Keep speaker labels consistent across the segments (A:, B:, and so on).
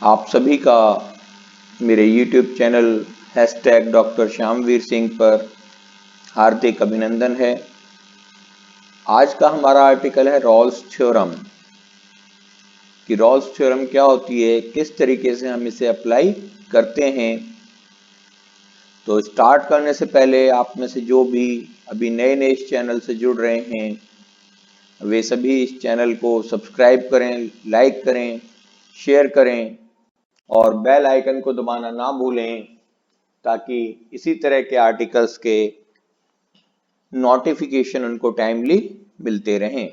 A: आप सभी का मेरे YouTube channel #doctor Shyamveer Singh पर हार्दिक अभिनंदन है। आज का हमारा आर्टिकल है रॉल्स थ्योरम कि रॉल्स थ्योरम क्या होती है, किस तरीके से हम इसे अप्लाई करते हैं। तो स्टार्ट करने से पहले आप में से जो भी अभी नए नए इस चैनल से जुड़ रहे हैं वे सभी इस चैनल को सब्सक्राइब करें, लाइक करें, शेयर करें और बेल आइकन को दबाना ना भूलें ताकि इसी तरह के आर्टिकल्स के नोटिफिकेशन उनको टाइमली मिलते रहें।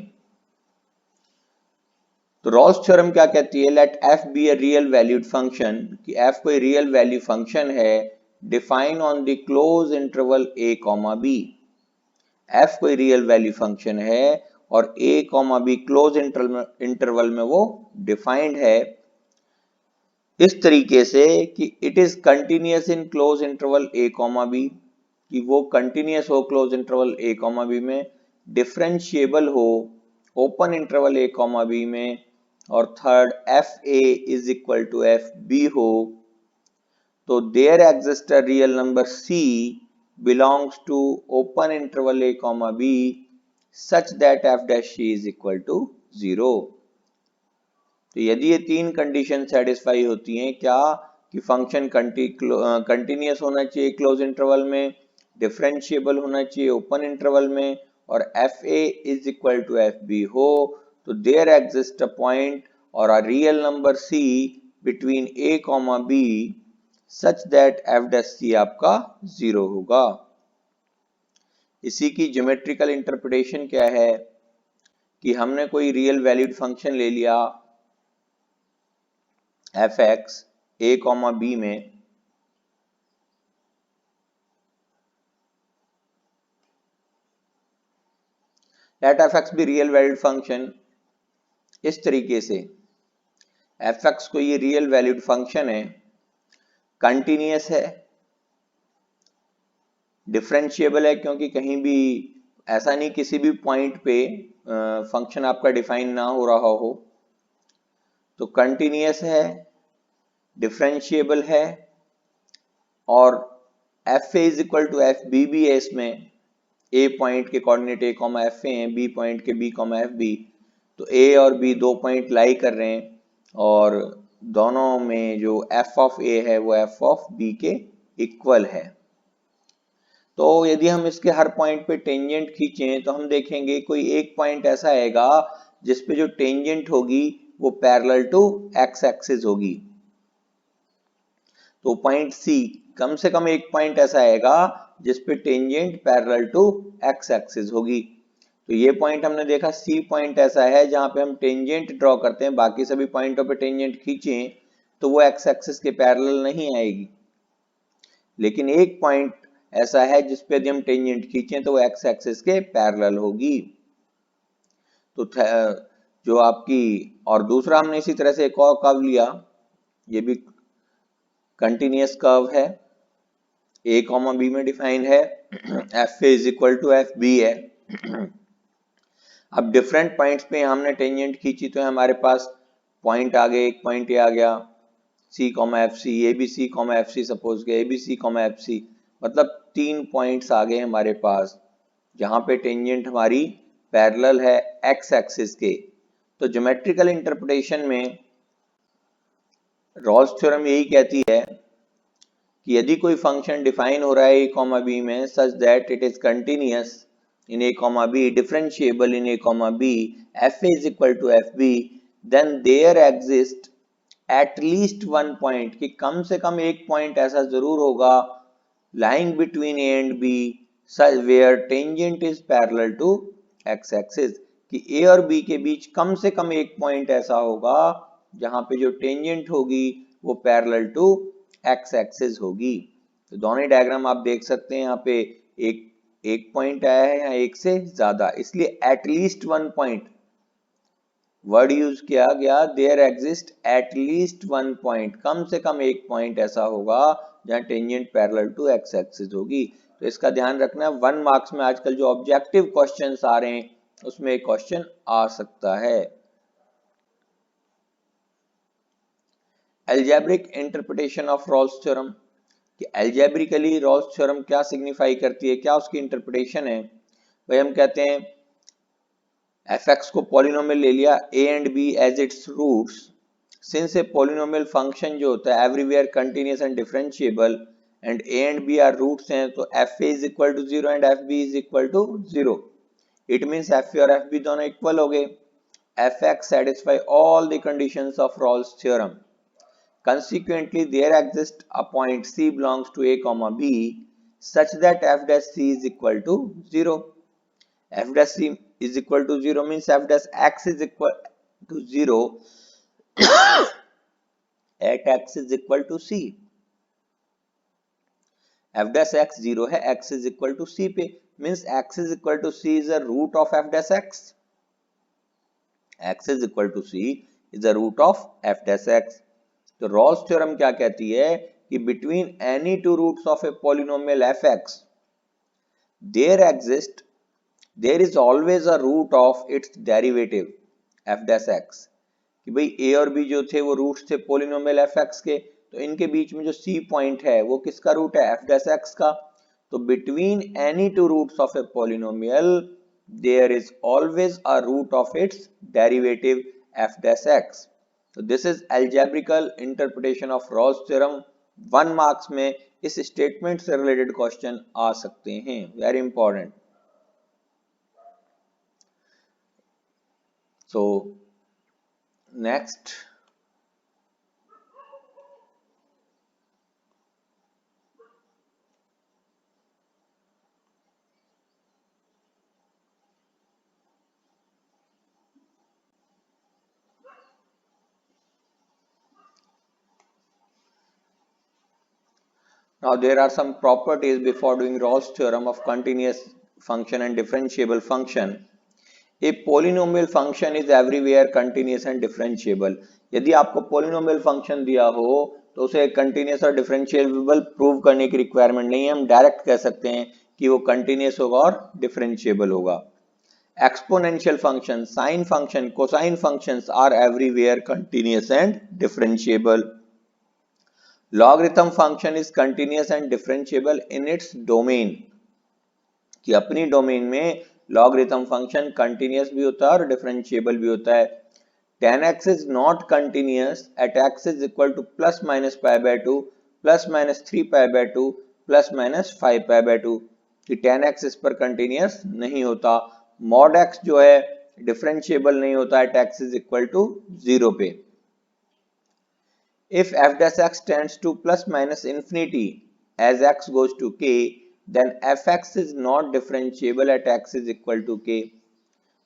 A: तो रॉल्स थ्योरम क्या कहती है, let f B a real valued function, कि f कोई रियल वैल्यू फंक्शन है, define on the close interval a comma b। f कोई रियल वैल्यू फंक्शन है और a comma b close interval में वो डिफाइंड है इस तरीके से कि it is continuous in close interval a comma b, कि वो कंटिन्यूअस हो close interval a comma b में, डिफरेंशिएबल हो open interval a comma b में, और third F A is equal to F B हो। तो there exist a real number c belongs to open interval a comma b such that f dash c is equal to 0। तो यदि ये तीन condition satisfy होती हैं, क्या कि फंक्शन कंटिन्यूअस होना चाहिए क्लोज इंटरवल में, डिफरेंशिएबल होना चाहिए ओपन इंटरवल में, और F A is equal to F B हो, तो देयर एग्जिस्ट अ पॉइंट और a real number C between A comma B such that F dash C आपका 0 होगा। इसी की ज्योमेट्रिकल इंटरप्रिटेशन क्या है कि हमने कोई रियल वैल्यूड फंक्शन ले लिया एफ एक्स ए कॉमा बी में, लेट एफ एक्स भी रियल वैल्यूड फंक्शन। इस तरीके से एफ एक्स को ये रियल वैल्यूड फंक्शन है, कंटिन्यूअस है, डिफरेंशिएबल है क्योंकि कहीं भी ऐसा नहीं किसी भी पॉइंट पे फंक्शन आपका डिफाइन ना हो रहा हो, तो कंटिन्यूअस है, डिफरेंशिएबल है, और F A is equal to F B भी है इसमें। ए पॉइंट के coordinate A comma F A हैं, बी पॉइंट के बी कॉमा एफ बी, तो ए और बी दो पॉइंट लाई कर रहे हैं और दोनों में जो एफ ऑफ ए है वो एफ ऑफ बी के इक्वल है। तो यदि हम इसके हर पॉइंट पे टेंजेंट खींचें तो हम देखेंगे कोई एक पॉइंट ऐसा आएगा जिसपे जो टेंजेंट होगी वो पैरेलल टू एक्स एक्सिस होगी। तो पॉइंट सी, कम से कम एक पॉइंट ऐसा आएगा जिसपे tangent parallel to X axis होगी। तो ये पॉइंट हमने देखा सी पॉइंट ऐसा है जहां पे हम टेंजेंट ड्रॉ करते हैं, बाकी सभी पॉइंटों पे टेंजेंट खींचें तो वो एक्स एक्सिस के पैरेलल नहीं आएगी, लेकिन एक पॉइंट ऐसा है जिसपे यदि हम टेंजेंट खींचें तो वो एक्स एक्सिस के पैरेलल होगी। तो जो आपकी, और दूसरा हमने इसी तरह से एक और कर्व लिया, ये भी कंटिन्यूअस कर्व है, ए कॉमा बी में डिफाइन है, F A is equal to F B है। अब डिफरेंट पॉइंट्स पे हमने टेंजेंट खींची तो हमारे पास पॉइंट आ गए, एक पॉइंट ये आ गया C comma F C, A B C comma F C, suppose के A B C comma F C, मतलब तीन पॉइंट्स आ गए हमारे पास जहां पे टेंजेंट हमारी पैरेलल है एक्स एक्सिस के। तो ज्योमेट्रिकल इंटरप्रिटेशन में रॉल्स थ्योरम यही कहती है कि यदि कोई फंक्शन डिफाइन हो रहा है ए कॉमा बी में such that it is continuous in a comma b, differentiable in a comma b, f a is equal to f b, then there exist at least one point, कि कम से कम एक point ऐसा जरूर होगा lying between a and b such where tangent is parallel to x axis, कि a और b के बीच कम से कम एक पॉइंट ऐसा होगा जहां पे जो टेंजेंट होगी वो पैरेलल टू x एक्सिस होगी। तो दोनों डायग्राम आप देख सकते हैं, यहाँ पे एक पॉइंट आया है या एक से ज्यादा, इसलिए at least one point word use किया गया, there exist at least one point, कम से कम एक पॉइंट ऐसा होगा जहां tangent parallel to X axis होगी। तो इसका ध्यान रखना, 1 मार्क्स में आजकल जो ऑब्जेक्टिव क्वेश्चंस आ रहे हैं उसमें एक क्वेश्चन आ सकता है। Algebraic interpretation of Rolle's theorem कि एल्जेब्रिकली रॉल्स थ्योरम क्या सिग्निफाई करती है, क्या उसकी इंटरप्रिटेशन है। भाई हम कहते हैं एफ एक्स को पॉलिनोमियल ले लिया A and B as its roots, since a polynomial function जो होता है everywhere continuous and differentiable and A and B are roots हैं, तो F A is equal to 0 and F B is equal to 0। It means F A और F B दोनों equal हो गए। F X satisfy all the conditions of Rolle's theorem. Consequently, there exists a point C belongs to A, B such that f dash C is equal to 0. F dash C is equal to 0 means f dash x is equal to 0 at x is equal to C. F dash x 0 है, x is equal to C पे, means x is equal to C is a root of f dash x. X is equal to C is a root of f dash x. तो Rolle's theorem क्या कहती है कि between any two roots of a polynomial F X there is always a root of its derivative F dash X. कि भाई ए और B जो थे वो रूट्स थे पॉलिनोमियल एफ एक्स के, तो इनके बीच में जो सी पॉइंट है वो किसका रूट है, एफ डैश एक्स का। तो between any two roots of a polynomial there is always a root of its derivative F dash X. तो this is algebraical interpretation of Rolle's theorem. 1 marks में इस statement से related question आ सकते हैं, very important. So next, now there are some properties before doing Rolle's theorem of continuous function and differentiable function. A polynomial function is everywhere continuous and differentiable. यदि आपको polynomial function दिया हो तो उसे continuous और differentiable प्रूव करने की requirement नहीं है, हम डायरेक्ट कह सकते हैं कि वो continuous होगा और differentiable होगा। Exponential function, sine function, cosine functions are everywhere continuous and differentiable. Logarithm function is continuous and differentiable in its domain, कि अपनी डोमेन में लॉगरिथम फंक्शन कंटिन्यूअस भी होता है और डिफरेंशिएबल भी होता है। tan x is not continuous at x is equal to plus minus pi by 2 plus minus 3 pi by 2 plus minus 5 pi by 2, कि tan x इस पर कंटिन्यूअस नहीं होता। mod x जो है डिफरेंशिएबल नहीं होता है at x is equal to 0 पे। If f dash x tends to plus minus infinity as x goes to k, then fx is not differentiable at x is equal to k.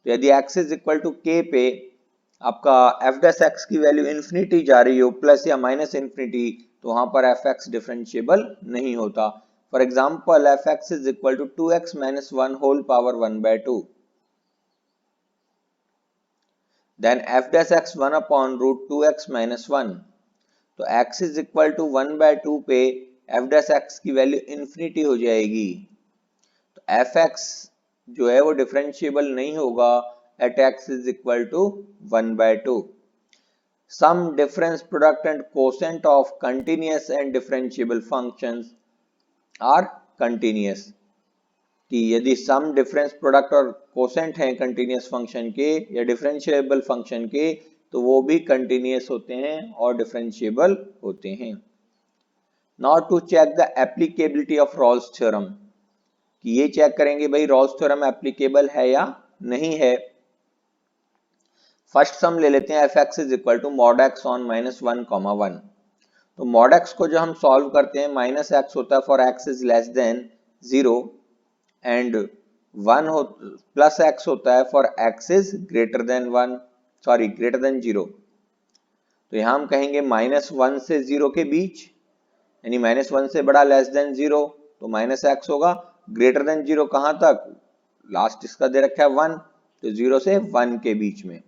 A: तो यदि x is equal to k पे आपका f dash x की value infinity जा रही हो, plus या minus infinity, तो वहां पर fx डिफरेंशिएबल नहीं होता। For example fx is equal to 2x minus 1 whole power 1 by 2. Then f dash x 1 upon root 2x minus 1. तो x is equal to 1 by 2 पे f डैश x की value infinity हो जाएगी, तो fx जो है वो डिफरेंशिएबल नहीं होगा at x is equal to 1 by 2। Sum difference product and quotient of continuous and differentiable functions are continuous, कि यदि सम डिफरेंस प्रोडक्ट और कोसेंट हैं कंटिन्यूअस फंक्शन के या डिफरेंशिएबल फंक्शन के, तो वो भी कंटिन्यूअस होते हैं और डिफरेंशिएबल होते हैं। Now to check the applicability of Rolle's theorem, कि ये चेक करेंगे भाई रॉल्स थ्योरम एप्लीकेबल है या नहीं है। फर्स्ट सम ले लेते हैं, F X is equal to mod X on minus 1 comma 1। तो मॉड एक्स को जो हम सॉल्व करते हैं, माइनस एक्स होता है for x is less then 0 and 1 हो प्लस एक्स होता है for x is greater then 1, sorry greater than 0। तो यहां हम कहेंगे माइनस 1 से 0 के बीच, यानी माइनस 1 से बड़ा लेस देन 0, तो माइनस एक्स होगा। ग्रेटर देन 0 कहां तक, लास्ट इसका दे रखा है 1, तो 0 से 1 के बीच में।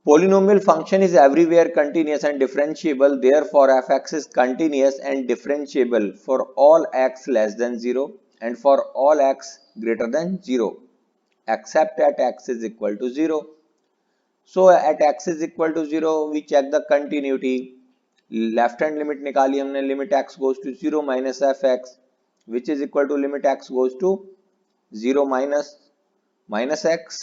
A: Polynomial function is everywhere continuous and differentiable, therefore fx is continuous and differentiable for all x less than 0 and for all x greater than 0 except at x is equal to 0. So at x is equal to 0 we check the continuity. Left hand limit निकाली हमने, limit x goes to 0 minus F X which is equal to limit x goes to 0 minus X,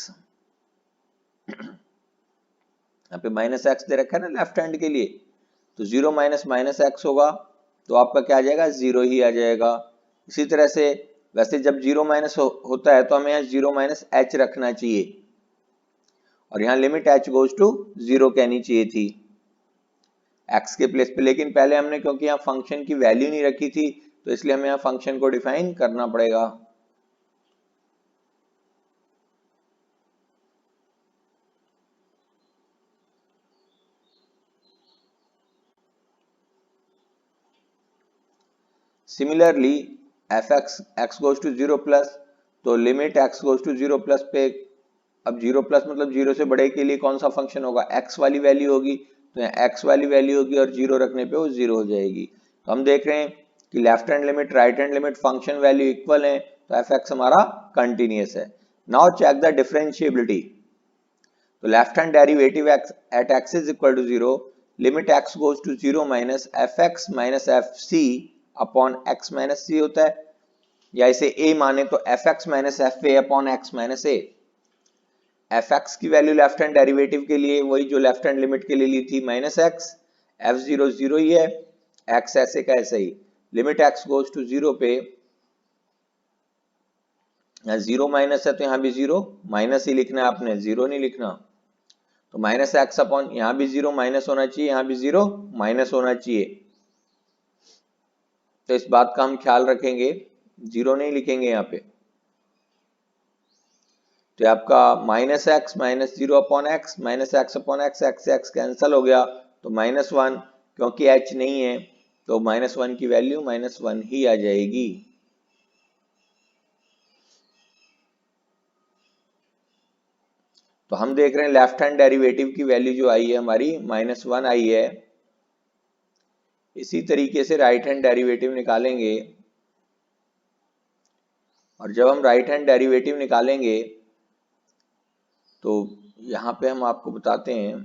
A: यहाँ पे minus x दे रखा है ना left hand के लिए, तो 0 माइनस माइनस एक्स होगा तो आपका क्या आ जाएगा, 0 ही आ जाएगा। इसी तरह से वैसे जब 0 माइनस होता है तो हमें यहाँ 0 माइनस एच रखना चाहिए और यहाँ लिमिट h गोज टू 0 कहनी चाहिए थी x के प्लेस पे, लेकिन पहले हमने क्योंकि यहाँ फंक्शन की वैल्यू नहीं रखी थी तो इसलिए हमें यहाँ फंक्शन को डिफाइन करना पड़ेगा। Similarly F X goes to 0 plus, तो limit x goes to 0 plus पे, अब 0 प्लस मतलब 0 से बड़े के लिए कौन सा फंक्शन होगा, x वाली वैल्यू होगी, तो यहाँ x वाली वैल्यू होगी और 0 रखने पे वो 0 हो जाएगी। तो हम देख रहे हैं कि left hand limit right hand limit function value equal है, तो एफ एक्स हमारा कंटिन्यूअस है। Now check the differentiability. तो left hand derivative at x is equal to 0, limit x goes to 0 minus F X minus F C upon x minus C होता है, या इसे a माने तो F X minus F A upon X minus A. F X की value left hand derivative के लिए वही जो लेफ्ट हैंड लिमिट के लिए ली थी minus X, F zero zero ही है, एक्स ऐसे का ऐसे ही, लिमिट एक्स गोज टू 0 पे, यहाँ 0 माइनस है तो यहाँ भी 0 माइनस ही लिखना है आपने, 0 नहीं लिखना। तो माइनस एक्स अपॉन यहाँ भी 0 माइनस होना चाहिए, यहाँ भी 0 माइनस होना चाहिए, तो इस बात का हम ख्याल रखेंगे, 0 नहीं लिखेंगे यहाँ पे। तो आपका minus x minus 0 upon X, minus x upon x, x x cancel हो गया, तो माइनस 1, क्योंकि h नहीं है तो माइनस 1 की वैल्यू माइनस 1 ही आ जाएगी। तो हम देख रहे हैं लेफ्ट हैंड डेरिवेटिव की वैल्यू जो आई है हमारी माइनस 1 आई है। इसी तरीके से राइट हैंड डेरिवेटिव निकालेंगे, और जब हम राइट हैंड डेरिवेटिव निकालेंगे तो यहाँ पे हम आपको बताते हैं,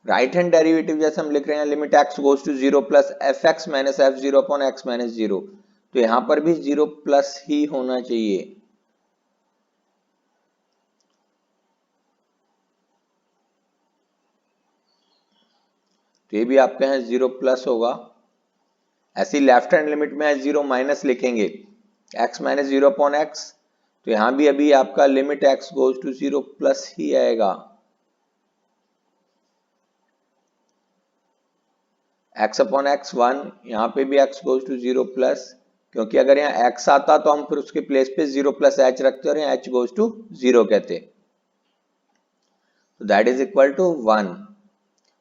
A: राइट हैंड डेरिवेटिव जैसे हम लिख रहे हैं limit X goes to 0 plus F X minus F zero upon X minus 0, तो यहाँ पर भी 0 प्लस ही होना चाहिए। तो ये भी आपके यहाँ 0 प्लस होगा। ऐसी लेफ्ट हैंड लिमिट में 0 माइनस लिखेंगे, x माइनस 0 अपॉन एक्स, तो यहाँ भी अभी आपका limit x goes to 0 plus ही आएगा। x अपॉन एक्स 1, यहाँ पे भी x गोज टू 0 प्लस, क्योंकि अगर यहाँ x आता तो हम फिर उसके प्लेस पे 0 प्लस h रखते और यहाँ h गोज टू 0 कहते, तो दैट इज इक्वल टू 1।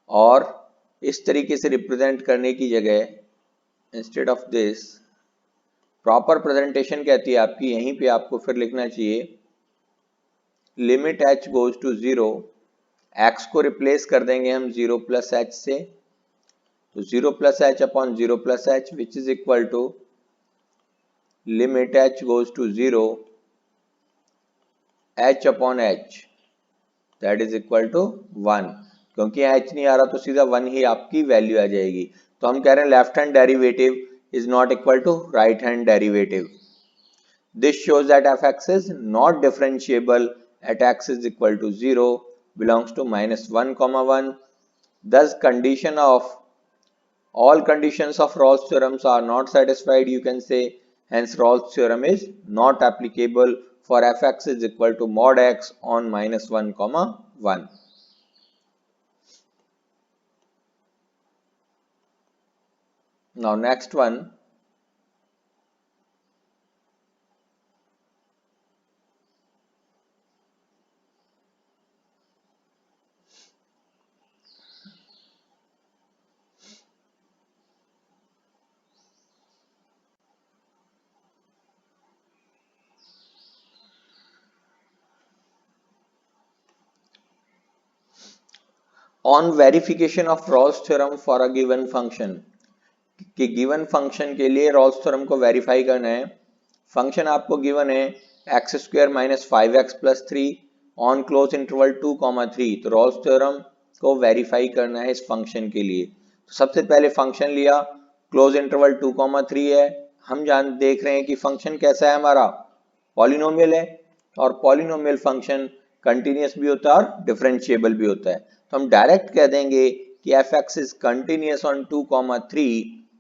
A: और इस तरीके से रिप्रेजेंट करने की जगह instead of this, proper presentation कहती है आपकी, यहीं पे आपको फिर लिखना चाहिए limit h goes to 0, x को रिप्लेस कर देंगे हम 0 प्लस h से, तो 0 plus h upon 0 plus h which is equal to limit h goes to 0 h upon h, that is equal to 1। क्योंकि h नहीं आ रहा तो सीधा 1 ही आपकी वैल्यू आ जाएगी। तो हम कह रहे हैं left hand derivative is not equal to right hand derivative. This shows that fx is not differentiable at x is equal to 0 belongs to minus 1 comma 1. Thus condition of all conditions of Rolle's theorems are not satisfied, you can say, hence Rolle's theorem is not applicable for fx is equal to mod x on minus 1 comma 1. Now next one, on verification of Rolle's theorem for a given function, कि given function के लिए Rawls theorem को verify करना है। Function आपको given है x square minus 5x plus 3 on close interval 2,3, तो Rolle's theorem को वेरीफाई करना है इस फंक्शन के लिए। तो सबसे पहले फंक्शन लिया, क्लोज इंटरवल 2,3 है, हम देख रहे हैं कि फंक्शन कैसा है, हमारा पॉलिनोमियल है, और पॉलिनोमियल फंक्शन कंटिन्यूस भी होता है और डिफरेंशिएबल भी होता है। तो हम डायरेक्ट कह देंगे कि f(x) is continuous on 2,3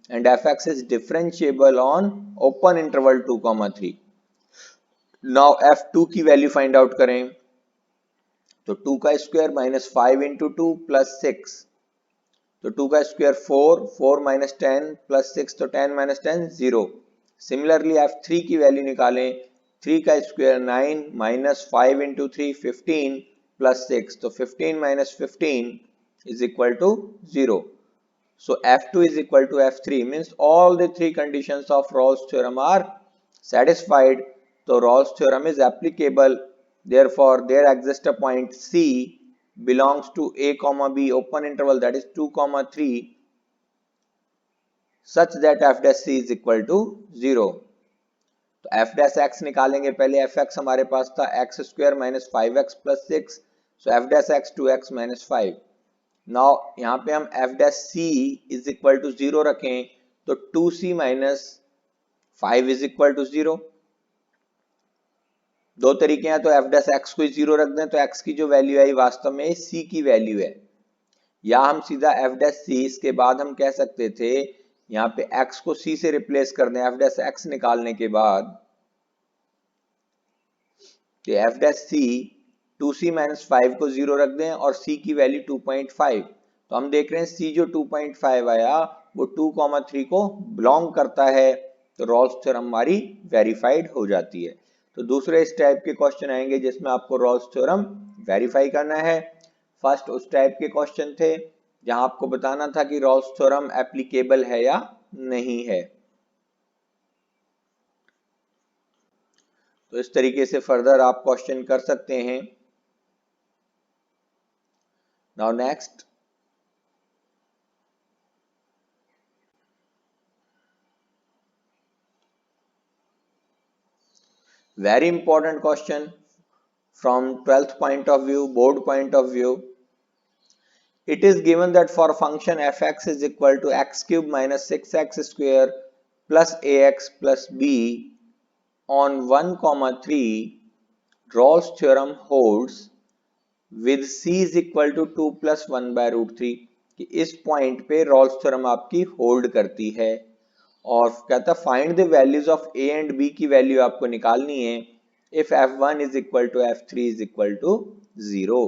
A: and f(x) is differentiable on open interval 2,3. Now f2 की वैल्यू फाइंड आउट करें, तो 2 का स्क्वायर माइनस 5 इंटू 2 प्लस 6, तो 2 का स्क्वायर 4, 4 माइनस 10 प्लस 6, तो 10 माइनस 10 0। सिमिलरली f3 की वैल्यू निकालें, 3 का स्क्वायर 9 माइनस 5 इंटू 3 15 प्लस 6, तो 15 minus 15 is equal to 0. So f2 is equal to f3, means all the three conditions of Rolle's theorem are satisfied. So Rolle's theorem is applicable. Therefore, there exists a point C belongs to a comma b open interval, that is 2,3, such that f dash c is equal to 0. तो f dash x निकालेंगे, पहले fx हमारे पास था x square minus 5x plus 6, so f dash x 2x minus 5। Now यहाँ पे हम f dash c is equal to 0 रखें, तो 2c minus 5 is equal to 0। दो तरीके हैं, तो f dash x को 0 रख दें तो x की जो वैल्यू आई वास्तव में c की वैल्यू है, या हम सीधा f dash c, इसके बाद हम कह सकते थे यहाँ पे x को c से रिप्लेस कर दें f dash x निकालने के बाद, कि f dash c 2c minus 5 को 0 रख दें और c की वैल्यू 2.5, तो हम देख रहे हैं c जो 2.5 आया वो 2,3 को बिलोंग करता है, तो रॉल्स थ्योरम हमारी वेरीफाइड हो जाती है। तो दूसरे इस टाइप के क्वेश्चन आएंगे जिसमें आपको रॉल्स थ्योरम वेरीफाई करना है। फर्स्ट उस टाइप के क्वेश्चन थे जहां आपको बताना था कि रॉल्स थ्योरम एप्लीकेबल है या नहीं है। तो इस तरीके से फर्दर आप क्वेश्चन कर सकते हैं। Now next, very important question from 12th point of view, board point of view. It is given that for function fx is equal to x cube minus 6x square plus ax plus b on 1,3, Rolle's theorem holds with c is equal to 2 plus 1 by root 3, कि इस point पे Rawls theorem आपकी hold करती है। और कहता है find the values of a and b की वैल्यू आपको निकालनी है if f1 is equal to f3 is equal to 0,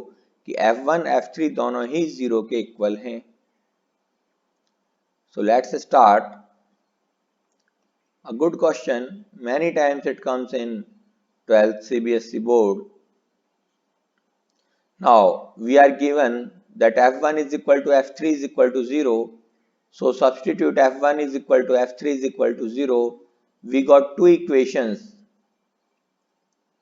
A: कि f1 f3 दोनों ही 0 के इक्वल हैं। So let's start. A good question, many times it comes in 12th CBSE board. Now we are given that f1 is equal to f3 is equal to 0. So substitute f1 is equal to f3 is equal to 0. We got two equations.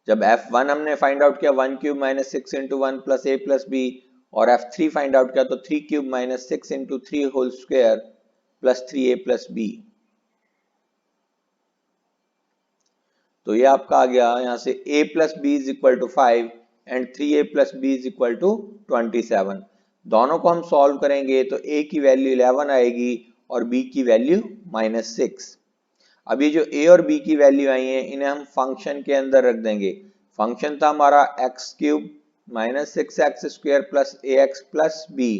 A: जब f1 हमने find out किया 1 cube minus 6 into 1 plus A plus B, और f3 find out किया तो 3 cube minus 6 into 3 whole square plus 3a plus B. तो ये आपका आ गया यहाँ से a plus B is equal to 5 and 3a plus B is equal to 27। दोनों को हम सॉल्व करेंगे तो a की वैल्यू 11 आएगी और b की वैल्यू माइनस 6। अब ये जो a और b की वैल्यू आई है इन्हें हम फंक्शन के अंदर रख देंगे। फंक्शन था हमारा x cube minus 6x square plus ax plus b,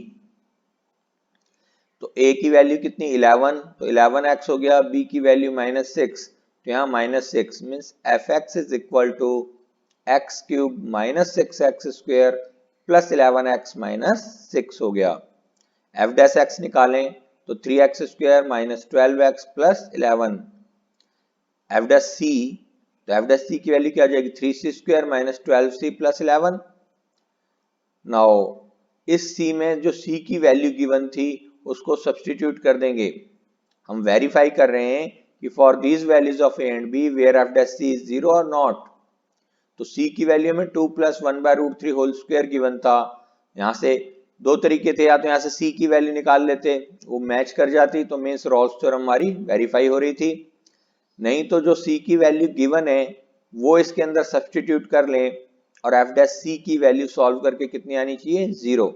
A: तो a की वैल्यू कितनी 11, तो 11x हो गया, b की वैल्यू माइनस 6, तो यहाँ minus 6 means fx is equal to X cube minus 6x square plus 11x minus 6 हो गया। f डैश x निकालें तो 3x square minus 12x plus 11। f dash c, तो f डैश c की value क्या आ जाएगी 3c square minus 12c plus 11। Now इस c में जो c की वैल्यू गिवन थी उसको सब्स्टिट्यूट कर देंगे। हम वेरीफाई कर रहे हैं कि for these values of a and b where f dash c is 0 और नॉट। तो c की वैल्यू में 2 plus 1 by root 3 whole square given था, यहाँ से दो तरीके थे, या तो यहाँ से सी की वैल्यू निकाल लेते, वो मैच कर जाती तो मीन्स रॉल्स थ्योरम हमारी वेरीफाई हो रही थी। नहीं तो जो सी की वैल्यू गिवन है वो इसके अंदर सब्सटीट्यूट कर लें और एफ डैश सी की वैल्यू सॉल्व करके कितनी आनी चाहिए, 0।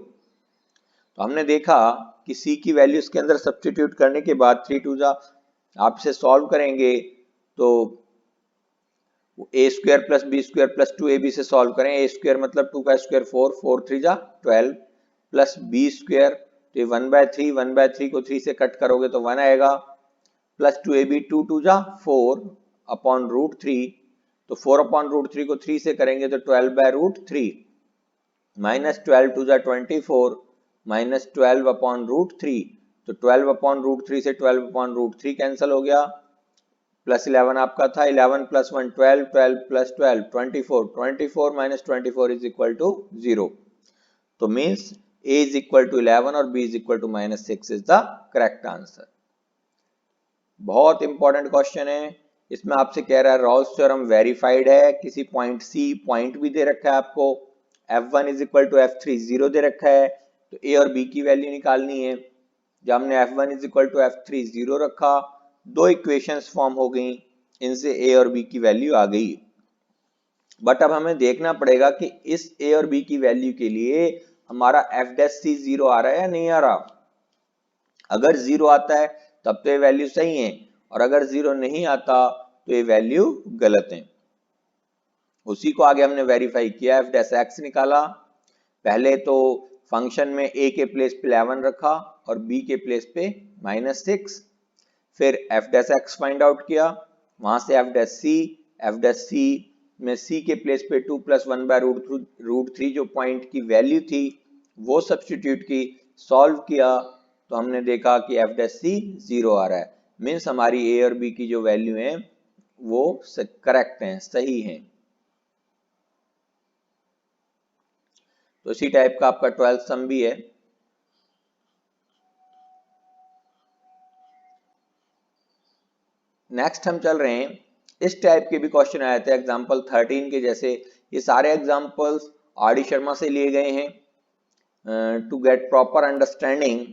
A: तो हमने देखा कि सी की वैल्यू इसके अंदर सब्सटीट्यूट करने के बाद 3 2 जा, आप इसे सॉल्व करेंगे तो a square plus b square plus 2ab से सॉल्व करें, ए स्क्वायर मतलब 2 का स्क्वायर 4, 4 3 जा 12 प्लस बी स्क्वायर, तो ये 1/3, 1/3 को 3 से कट करोगे तो 1 आएगा, प्लस 2ab, 2 2 जा 4 अपॉन रूट 3, तो 4 अपॉन रूट 3 को 3 से करेंगे तो 12/√3 माइनस 12 2 जा 24 माइनस 12 अपॉन रूट 3, तो 12 अपॉन रूट 3 से 12 अपॉन रूट 3 कैंसिल हो गया, प्लस 11 आपका था, 11 plus 1 12, 12 plus 12 24, 24 minus 24 is equal to 0। तो means a is equal to 11 और b is equal to -6 is the correct answer. बहुत इंपॉर्टेंट क्वेश्चन है, इसमें आपसे कह रहा है रॉल्स थ्योरम वेरीफाइड है, किसी पॉइंट सी पॉइंट भी दे रखा है आपको, f1 is equal to f3 0 दे रखा है, तो a और b की वैल्यू निकालनी है। जब हमने f1 is equal to f3 0 रखा, दो इक्वेशंस फॉर्म हो गई, इनसे a और b की वैल्यू आ गई। बट अब हमें देखना पड़ेगा कि इस a और b की वैल्यू के लिए हमारा f डैश c 0 आ रहा है या नहीं आ रहा। अगर 0 आता है तब तो ये वैल्यू सही है, और अगर 0 नहीं आता तो ये वैल्यू गलत है। उसी को आगे हमने वेरीफाई किया, f डैश x निकाला। पहले तो फंक्शन में a के प्लेस पे 11 रखा और b के प्लेस पे -6, फिर f dash x find out किया, वहां से f डैश c में c के प्लेस पे 2 प्लस 1/√3 जो पॉइंट की वैल्यू थी वो सब्सटीट्यूट की, सॉल्व किया तो हमने देखा कि f डैश c 0 आ रहा है, मीन्स हमारी a और b की जो वैल्यू है वो करेक्ट है, सही है। तो इसी टाइप का आपका 12th सम भी है। नेक्स्ट हम चल रहे हैं, इस टाइप के भी क्वेश्चन आए थे एग्जाम्पल 13 के जैसे। ये सारे एग्जाम्पल्स आर डी शर्मा से लिए गए हैं to get proper understanding,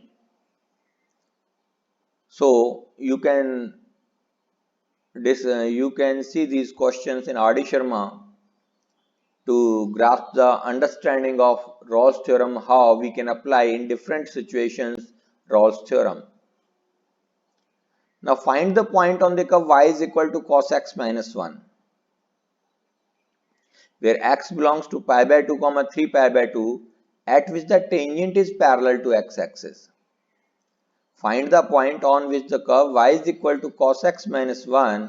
A: so you can see these questions in R D Sharma to grasp the understanding of Rawls theorem, how we can apply in different situations Rawls theorem. Now find the point on the curve y is equal to cos x minus 1, where x belongs to pi by 2 comma 3 pi by 2, at which the tangent is parallel to x axis. Find the point on which the curve y is equal to cos x minus 1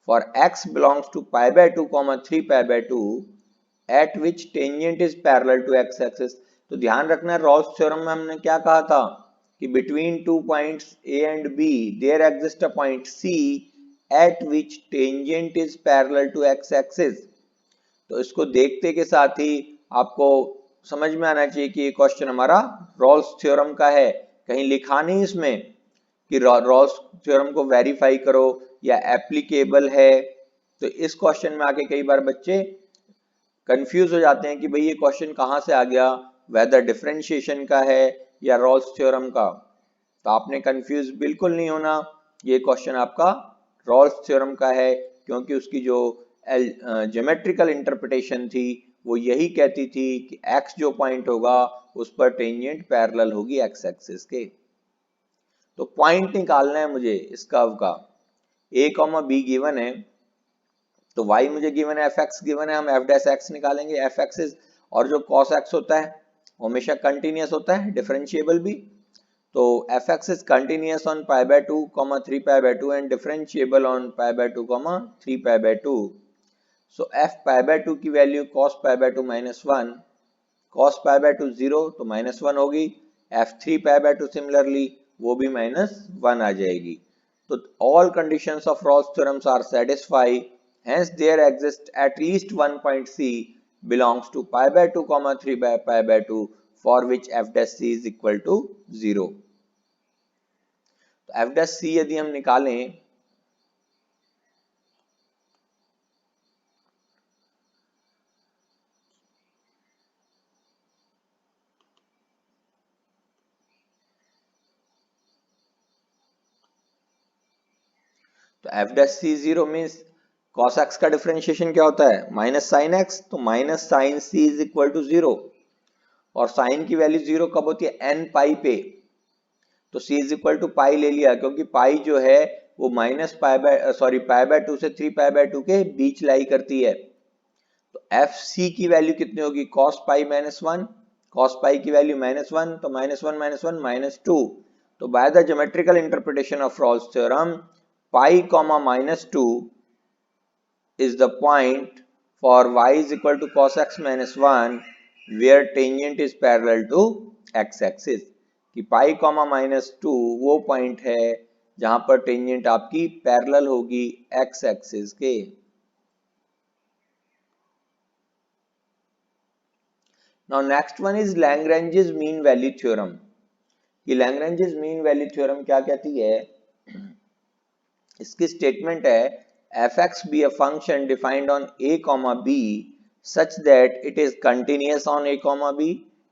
A: for x belongs to pi by 2 comma 3 pi by 2, at which tangent is parallel to x axis. तो ध्यान रखना Rawls theorem में हमने क्या कहा था कि between two points A and B there exists a point C at which tangent is parallel to x axis. तो इसको देखते के साथ ही आपको समझ में आना चाहिए कि ये क्वेश्चन हमारा रॉल्स थ्योरम का है, कहीं लिखा नहीं इसमें कि रॉल्स थ्योरम को वेरीफाई करो या एप्लीकेबल है। तो इस क्वेश्चन में आके कई बार बच्चे कंफ्यूज हो जाते हैं कि भाई ये क्वेश्चन कहाँ से आ गया, वेदर डिफरेंशिएशन का है या रॉल्स थ्योरम का। तो आपने कंफ्यूज बिल्कुल नहीं होना, ये क्वेश्चन आपका रॉल्स थ्योरम का है, क्योंकि उसकी जो ज्योमेट्रिकल इंटरप्रिटेशन थी वो यही कहती थी कि x जो पॉइंट होगा उस पर टेंजेंट पैरेलल होगी x एक्सिस के। तो पॉइंट निकालना है मुझे इस कर्व का, a कॉमा b गिवन है, तो y मुझे गिवन है, fx गिवन है, हम f डैश x निकालेंगे, f एक्सिस, और जो cos x होता है वो हमेशा कंटिन्यूअस होता है, डिफरेंशिएबल भी। तो f x is continuous on pi by 2 comma 3 pi by 2 and differentiable on pi by 2 comma 3 pi by 2. So f pi by 2 की value cos pi by 2 minus 1, cos pi by 2 0 तो minus 1 होगी, f 3 pi by 2 similarly वो भी minus 1 आ जाएगी। तो all conditions of Rawls theorems are satisfied, hence there exists at least one point C belongs to pi by 2 comma 3 by pi by 2 for which f dash c is equal to 0. तो f dash c यदि हम निकालें तो F dash C zero means cos X का differentiation क्या होता है, minus sine X, तो minus sine C is equal to zero, और साइन की वैल्यू जीरो कब होती है, एन पाई पे, तो C is equal to pi ले लिया, क्योंकि पाई जो है वो minus pi by pi by two से 3 पाई बाय 2 के बीच लाई करती है। तो एफ सी की वैल्यू कितनी होगी, cos pi minus one, cos pi की वैल्यू माइनस वन, तो माइनस वन माइनस टू। तो by the geometrical interpretation of Rolle's theorem, pi comma minus two is the point for y is equal to cos x minus 1 where tangent is parallel to x axis, कि पाई comma minus to वो point है जहां पर tangent आपकी parallel होगी x axis के। Now next one is Lagrange's mean value theorem, कि Lagrange's mean value theorem क्या कहती है, इसकी स्टेटमेंट है fx be a function defined on a comma b such that it is continuous on a comma b,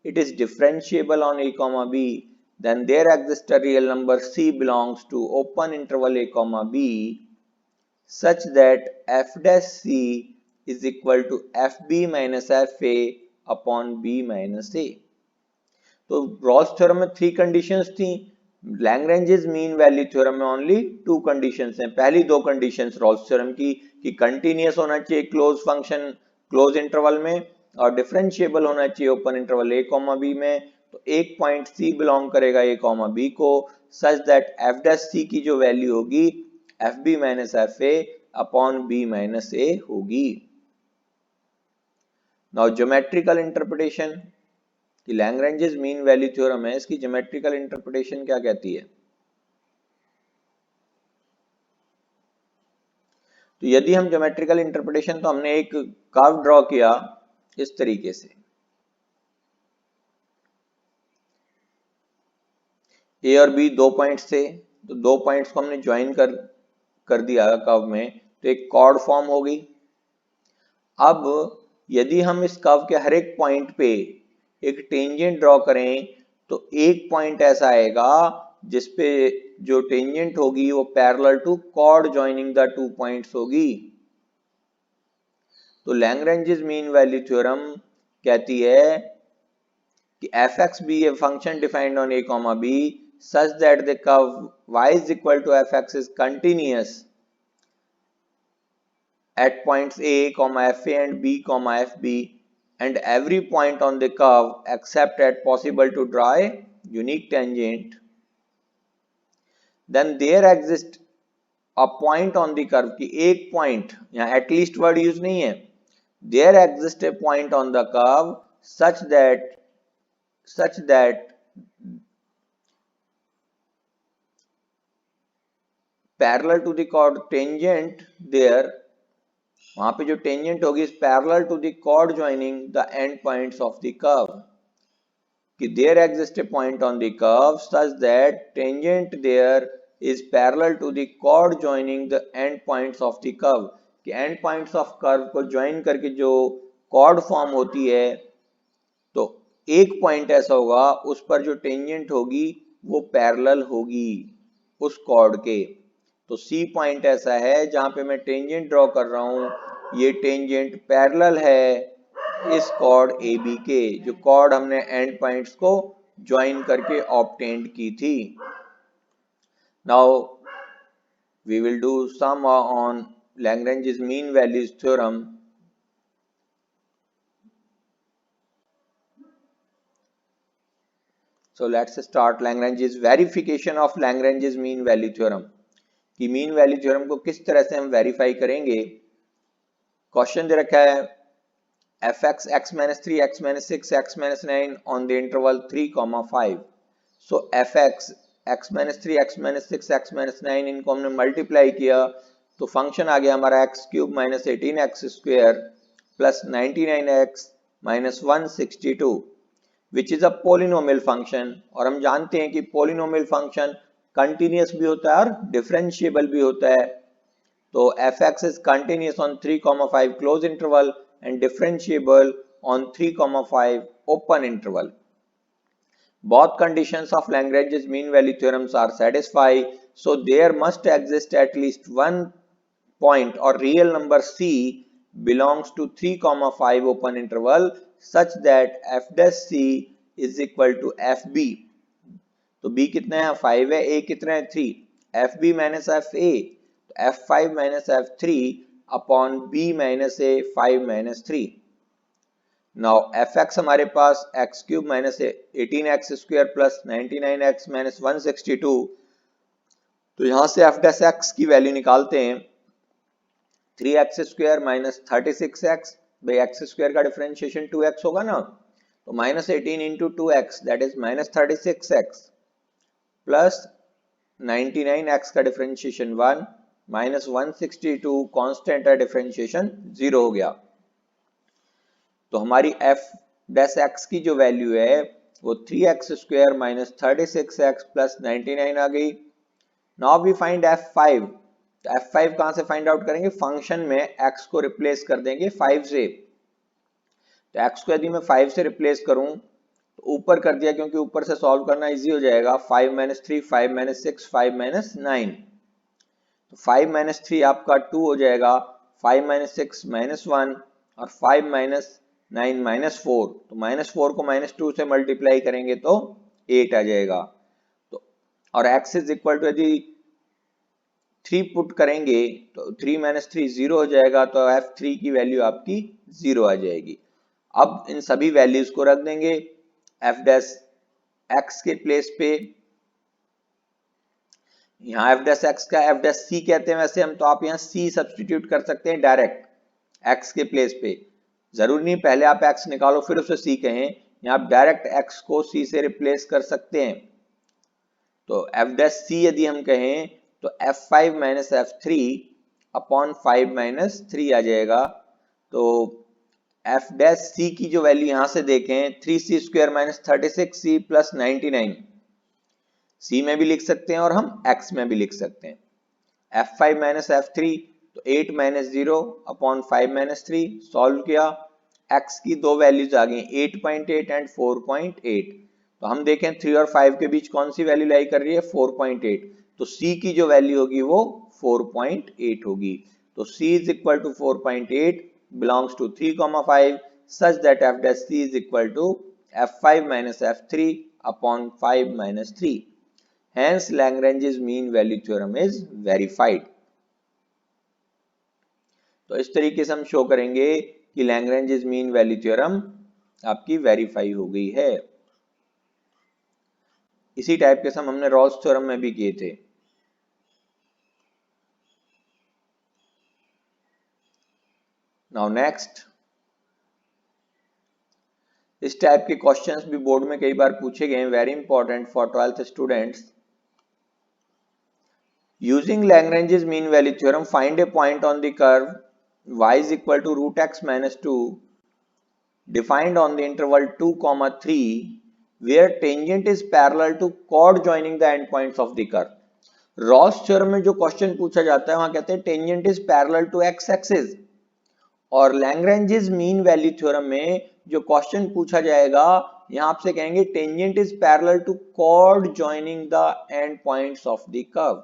A: it is differentiable on a comma b, then there exists a real number c belongs to open interval a comma b such that f dash c is equal to fb minus fa upon b minus a। तो Rolle's theorem में 3 conditions थी, Lagrange's mean value theorem में only 2 conditions हैं। पहली 2 conditions Rawls theorem की कि continuous होना चाहिए क्लोज फंक्शन क्लोज इंटरवल में और डिफरेंशिएबल होना चाहिए open interval a comma b में। तो एक पॉइंट c बिलोंग करेगा a कॉमा b को such that f dash c की जो वैल्यू होगी fb minus fa upon b minus a होगी। नाउ ज्योमेट्रिकल इंटरप्रिटेशन, कि लैग्रेंजेस मीन वैल्यू थ्योरम है, इसकी ज्योमेट्रिकल इंटरप्रिटेशन क्या कहती है। तो यदि हम ज्योमेट्रिकल इंटरप्रिटेशन, तो हमने एक कर्व ड्रॉ किया इस तरीके से, ए और बी 2 पॉइंट्स थे, तो 2 पॉइंट्स को हमने ज्वाइन कर दिया कर्व में, तो एक कॉर्ड फॉर्म होगी। अब यदि हम इस कर्व के हर एक पॉइंट पे एक टेंजेंट ड्रॉ करें, तो एक पॉइंट ऐसा आएगा जिसपे जो टेंजेंट होगी वो parallel to chord joining the 2 points होगी। तो लैग्रेंजेस मीन वैल्यू थ्योरम कहती है कि fx be a function defined on a comma b such that the curve y is equal to fx is continuous at points a comma fa and b comma fb and every point on the curve except at possible to draw a unique tangent, then there exists a point on the curve, कि एक point, यहाँ at least word use नहीं है, there exists a point on the curve such that parallel to the chord tangent there, वहां पे जो tangent होगी is parallel to the chord joining the end points of the curve, कि there exists a point on the curve such that tangent there is parallel to the chord joining the end points of the curve, कि end points of curve को join करके जो chord form होती है, तो एक point ऐसा होगा उस पर जो टेंजेंट होगी वो पैरेलल होगी उस कॉर्ड के। तो सी पॉइंट ऐसा है जहां पे मैं टेंजेंट ड्रॉ कर रहा हूं, ये टेंजेंट पैरेलल है इस कॉर्ड ए बी के, जो कॉर्ड हमने एंड पॉइंट्स को ज्वाइन करके ऑब्टेन्ड की थी। Now we will do some on Lagrange's mean values theorem. So let's start Lagrange's verification of Lagrange's mean value theorem, कि मीन वैल्यू थ्योरम को किस तरह से हम वेरीफाई करेंगे। क्वेश्चन दे रखा है fx x minus 3 x minus 6 x minus 9 on the interval 3,5। so fx x minus 3 x minus 6 x minus 9 इनको हमने मल्टीप्लाई किया तो फंक्शन आ गया हमारा x cube minus 18x square plus 99x minus 162 which is a polynomial function. और हम जानते हैं कि पोलिनोमियल फंक्शन कंटिन्यूअस भी होता है और डिफरेंशिएबल भी होता है। तो fx is continuous on 3,5 close interval and differentiable on 3,5 open interval। both conditions of Lagrange's mean value theorems are satisfied, so there must exist at least one point or real number c belongs to 3 comma 5 open interval such that f dash c is equal to fb. तो b कितना है 5 है, a कितना है 3, fb minus F A, f5 minus f3 upon b minus a 5 minus 3. Now fx हमारे पास x cube minus 18x square plus 99x minus 162. तो यहां से f डैश x की वैल्यू निकालते हैं 3x स्क्वायर माइनस 36x, भाई x स्क्वायर का differentiation 2x होगा ना, तो minus 18 into 2x that is minus 36x plus 99x का डिफरेंशिएशन 1 माइनस 162 कांस्टेंट का डिफरेंशिएशन 0 हो गया. तो हमारी f डैश x की जो वैल्यू है वो 3x square minus 36x plus 99 आ गई. Now we find f5. तो f5 कहां से फाइंड आउट करेंगे, फंक्शन में x को रिप्लेस कर देंगे 5 से. तो x को यदि मैं 5 से रिप्लेस करूं तो ऊपर कर दिया क्योंकि ऊपर से सॉल्व करना इजी हो जाएगा. 5 माइनस 3 5 माइनस 6 5 माइनस 9. तो 5 माइनस 3 आपका 2 हो जाएगा, 5 माइनस 6 माइनस 1 और 5 माइनस 9 माइनस 4. तो माइनस 4 को माइनस 2 से मल्टीप्लाई करेंगे तो 8 आ जाएगा. तो और x इज इक्वल टू यदि 3 पुट करेंगे तो 3 माइनस 3 0 हो जाएगा, तो f3 की वैल्यू आपकी 0 आ जाएगी. अब इन सभी वैल्यूज को रख देंगे f डैश x के प्लेस पे. यहाँ f डैश x का f डैश c कहते हैं वैसे हम, तो आप यहाँ c सब्स्टिट्यूट कर सकते हैं डायरेक्ट x के प्लेस पे. जरूरी नहीं पहले आप x निकालो फिर उसे c कहें, यहाँ आप डायरेक्ट x को c से रिप्लेस कर सकते हैं. तो f डैश c यदि हम कहें तो f5 minus f3 upon 5 minus 3 आ जाएगा. तो f डैश c की जो वैल्यू यहां से देखें 3c square minus 36c plus 99, c में भी लिख सकते हैं और हम x में भी लिख सकते हैं. f5 माइनस f3 तो 8 माइनस 0 अपॉन 5 माइनस 3 सॉल्व किया, x की दो वैल्यूज आ गई 8.8 एंड 4.8. तो हम देखें 3 और 5 के बीच कौन सी वैल्यू लाई कर रही है 4.8. तो c की जो वैल्यू होगी वो 4.8 होगी. तो c is equal to 4.8 belongs to 3 comma 5 such that f dash c is equal to f5 minus f3 upon 5 minus 3. Hence Lagrange's mean value theorem is verified. तो इस तरीके से हम शो करेंगे कि Lagrange's mean value theorem आपकी verify हो गई है. इसी टाइप के सम हमने रॉल्स थ्योरम में भी किए थे. नाउ नेक्स्ट, इस टाइप के क्वेश्चंस भी बोर्ड में कई बार पूछे गए हैं, very important for 12th students. Using Lagrange's mean value theorem, find a point on the curve y is equal to root x minus 2 defined on the interval 2 comma 3 where tangent is parallel to chord joining the endpoints of the curve. Rolle's theorem में जो question पूछा जाता है वहां कहते हैं tangent is parallel to X axis, और Lagrange's mean value theorem में जो क्वेश्चन पूछा जाएगा यहां आपसे कहेंगे tangent is parallel to chord joining the end points of the curve.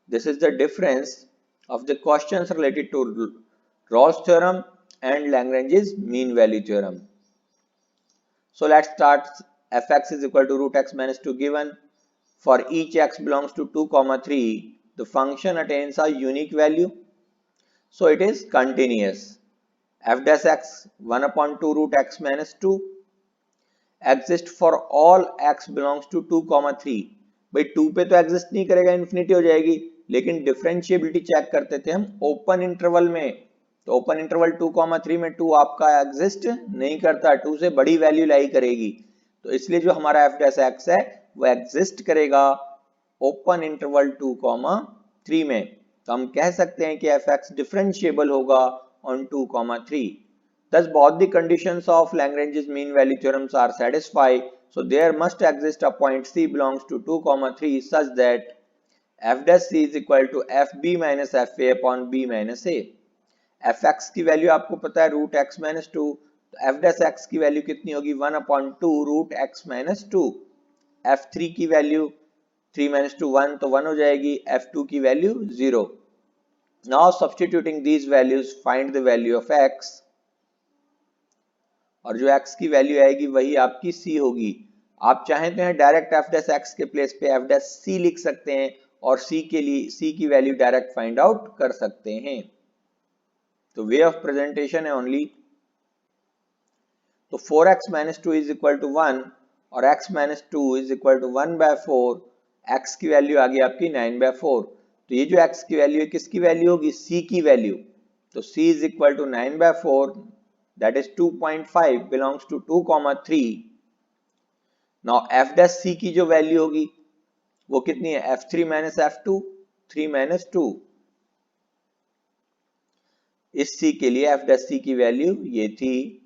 A: This is the difference of the questions related to Rolle's theorem and Lagrange's mean value theorem. So let's start. Fx is equal to root x minus 2 given. For each x belongs to 2 comma 3, the function attains a unique value, so it is continuous. F dash x 1 upon 2 root x minus 2 exist for all x belongs to 2 comma 3. भाई 2 पे तो exist नहीं करेगा, infinity हो जाएगी, लेकिन differentiability check करते थे हम ओपन इंटरवल में. तो ओपन इंटरवल 2,3 में 2 आपका एग्जिस्ट नहीं करता, 2 से बड़ी वैल्यू लाई करेगी. तो इसलिए जो हमारा f डैश x है वो एग्जिस्ट करेगा ओपन इंटरवल 2,3 में. तो हम कह सकते हैं कि fx डिफरेंशिएबल होगा on 2,3. Thus both the conditions of Lagrange's mean value theorems are satisfied. So there must exist a point c belongs to 2 comma 3 such that f dash c is equal to fb minus fa upon b minus a. fx की value आपको पता है root x minus 2, तो f dash x की value कितनी होगी 1 upon 2 root x minus 2. f3 की value 3 minus 2 1 तो 1 हो जाएगी, f2 की value 0। Now substituting these values find the value of x, और जो x की वैल्यू आएगी वही आपकी c होगी। आप चाहें तो यहाँ डायरेक्ट f डैश x के प्लेस पे f डैश c लिख सकते हैं और c के लिए c की वैल्यू डायरेक्ट फाइंड आउट कर सकते हैं। तो वे ऑफ प्रेजेंटेशन है ओनली। तो 4x minus 2 is equal to 1 और x minus 2 is equal to 1/4, x की वैल्यू आ गई आपकी 9/4। तो ये जो x की वैल्यू है किसकी वैल्यू होगी, c की वैल्यू। तो c is equal to 9/4 that is 2.5 belongs to 2,3। Now f dash c की जो वैल्यू होगी वो कितनी है, f3 माइनस f2, 3 माइनस 2। इस c के लिए f डैश c की वैल्यू ये थी।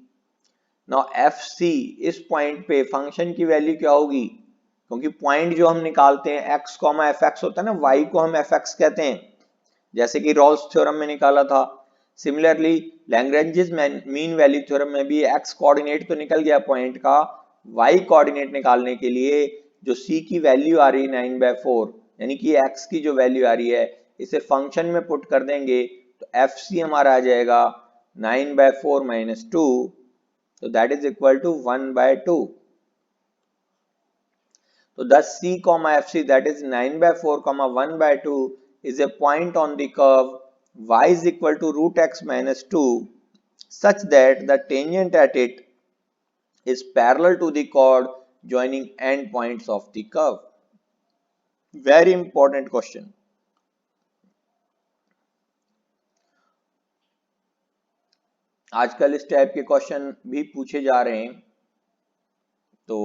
A: नाउ एफ सी, इस पॉइंट पे फंक्शन की वैल्यू क्या होगी, क्योंकि पॉइंट जो हम निकालते हैं एक्स कॉमा एफ एक्स होता है ना, वाई को हम एफ एक्स कहते हैं, जैसे कि रॉल्स थ्योरम में निकाला था। Similarly Lagrange's mean value theorem में भी एक्स कोऑर्डिनेट तो निकल गया पॉइंट का, वाई कोऑर्डिनेट निकालने के लिए जो सी की वैल्यू आ रही है 9/4, यानी कि एक्स की जो वैल्यू आ रही है इसे फंक्शन में पुट कर देंगे तो एफ सी हमारा आ जाएगा 9/4 minus 2, so that is equal to 1/2. So thus c comma fc, that is 9/4 comma 1/2 is a point on the curve y is equal to root x minus 2 such that the tangent at it is parallel to the chord joining end points of the curve. Very important question. आजकल इस type के question भी पूछे जा रहे हैं, तो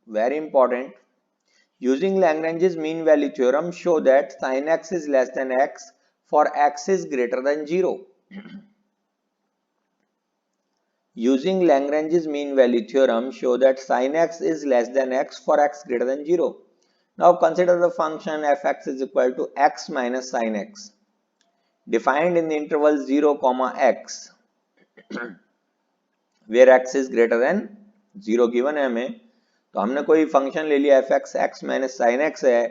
A: very important. Using Lagrange's mean value theorem, show that sin x is less than x for x is greater than 0. Using Lagrange's mean value theorem, show that sin x is less than x for x greater than 0. Now consider the function f(x) is equal to x minus sin x, defined in the interval 0, x, where x is greater than 0 given है हमें। तो हमने कोई function ले लिया F x, x minus sine x है,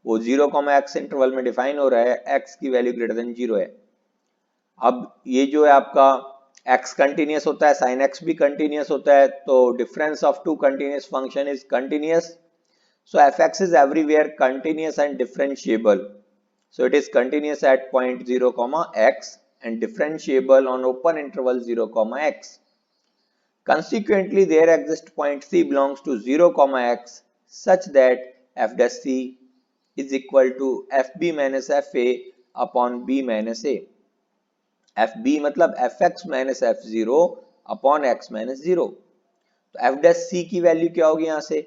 A: वो 0, x interval में डिफाइन हो रहा है, x की वैल्यू ग्रेटर देन 0 है। अब ये जो है आपका x कंटिन्यूस होता है, साइन x भी कंटिन्यूस होता है, तो difference of two continuous function is continuous. So F X is everywhere continuous and differentiable, so it is continuous at point 0, x and differentiable on open interval 0, x. Consequently, there exists point C belongs to 0, x such that f dash C is equal to fb minus fa upon b minus a. fb मतलब fx minus f0 upon x minus 0. तो f dash C की value क्या होगी यहां से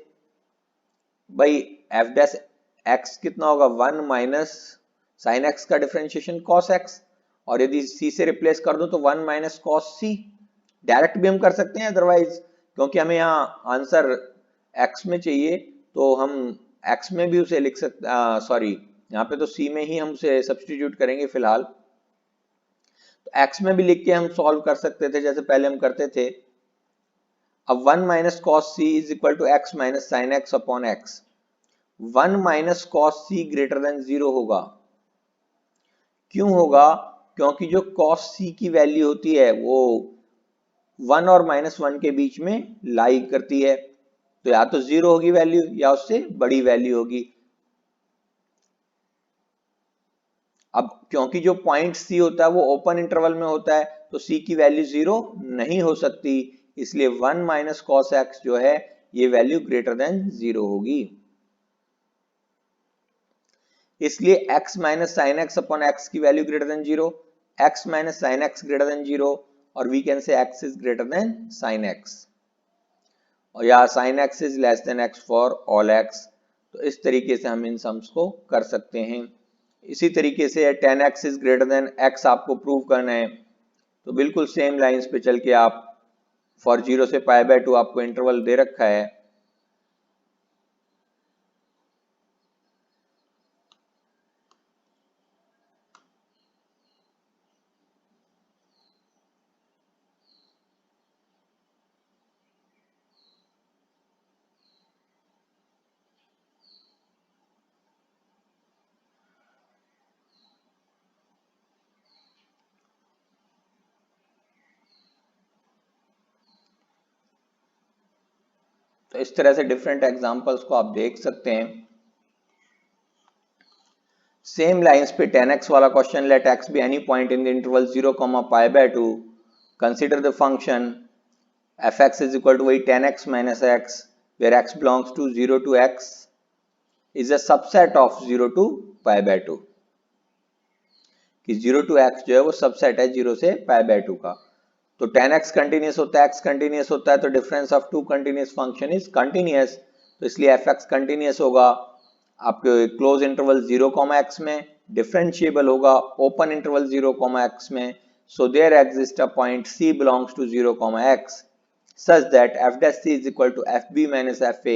A: भाई, f dash x कितना होगा 1 माइनस साइन x का डिफरेंशिएशन cos x, और यदि c से रिप्लेस कर दो तो 1 माइनस cos c। डायरेक्ट भी हम कर सकते हैं, अदरवाइज क्योंकि हमें यहाँ आंसर x में चाहिए तो हम x में भी उसे लिख सकते, सॉरी यहाँ पे तो c में ही हम उसे सब्स्टिट्यूट करेंगे फिलहाल। तो x में भी लिख के हम सॉल्व कर सकते थे जैसे पहले हम करते थे। अब 1 माइनस cos C is equal to X minus sine x upon X. 1 माइनस कॉस सी ग्रेटर देन 0 होगा। क्यों होगा, क्योंकि जो कॉस सी की वैल्यू होती है वो 1 और -1 के बीच में लाई करती है, तो या तो 0 होगी वैल्यू या उससे बड़ी वैल्यू होगी। अब क्योंकि जो पॉइंट सी होता है वो ओपन इंटरवल में होता है, तो सी की वैल्यू 0 नहीं हो सकती, इसलिए 1 माइनस कॉस एक्स जो है ये वैल्यू ग्रेटर देन 0 होगी। इसलिए x minus sine x upon x की value greater than 0, x minus sine x greater than 0, और we can say x is greater than sine x, और या sine x is less than x for all x। तो इस तरीके से हम इन sums को कर सकते हैं। इसी तरीके से tan x is greater then x आपको प्रूव करना है, तो बिल्कुल सेम लाइंस पे चल के आप फॉर 0 से π/2 आपको इंटरवल दे रखा है, तो इस तरह से डिफरेंट एग्जांपल्स को आप देख सकते हैं। सेम लाइंस पे 10x वाला question, let x be any point in the interval 0,π/2, consider the function fx is equal to वही 10x minus x where x belongs to 0 to x is a subset of 0 to π/2, कि 0 to x जो है वो subset है 0 से π/2 का। तो 10x continuous होता है, x कंटिन्यूस होता है, तो difference of two continuous function is continuous, तो इसलिए fx कंटिन्यूस होगा। आपके क्लोज इंटरवल 0,x में डिफरेंशिएबल होगा ओपन इंटरवल 0,x में। So there exist a point c belongs to 0,x such that f dash c is equal to fb minus fa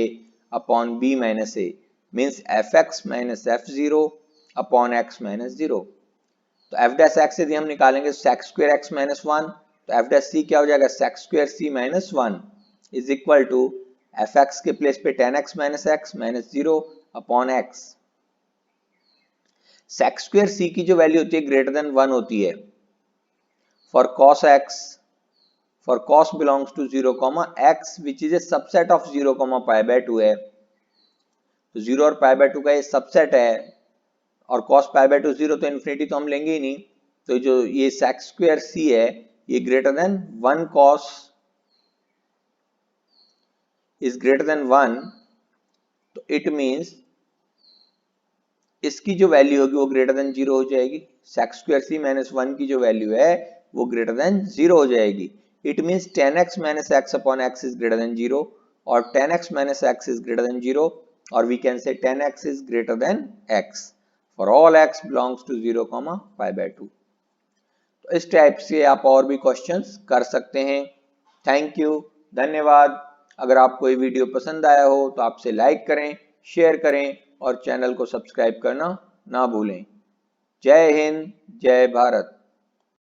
A: upon b minus a, means fx minus f0 upon x minus 0। तो f dash x यदि हम निकालेंगे sec square x minus 1, तो f dash c क्या हो जाएगा sec square c minus 1 is equal to fx के place पे 10x minus x minus 0 upon x। sec square c की जो वैल्यू होती है ग्रेटर देन 1 होती है for cos x, for cos belongs to 0, x which is a subset of 0, π/2 है, तो 0 और π/2 का ये सबसेट है, और cos π/2 0 तो इन्फिनिटी तो हम लेंगे ही नहीं, तो जो ये sec square c है ये greater than 1 cos is greater then 1, तो इट मींस इसकी जो वैल्यू होगी वो ग्रेटर देन 0 हो जाएगी। sec square c माइनस 1 की जो वैल्यू है वो ग्रेटर देन 0 हो जाएगी। It means 10x minus x upon x is greater than 0, or 10x minus x is greater than 0, or we can say 10x is greater than x for all x belongs to 0, π/2। तो इस type से आप और भी questions कर सकते हैं। Thank you, धन्यवाद। अगर आपको ये वीडियो पसंद आया हो तो आपसे लाइक करें, शेयर करें और चैनल को सब्सक्राइब करना ना भूलें। जय हिंद, जय भारत।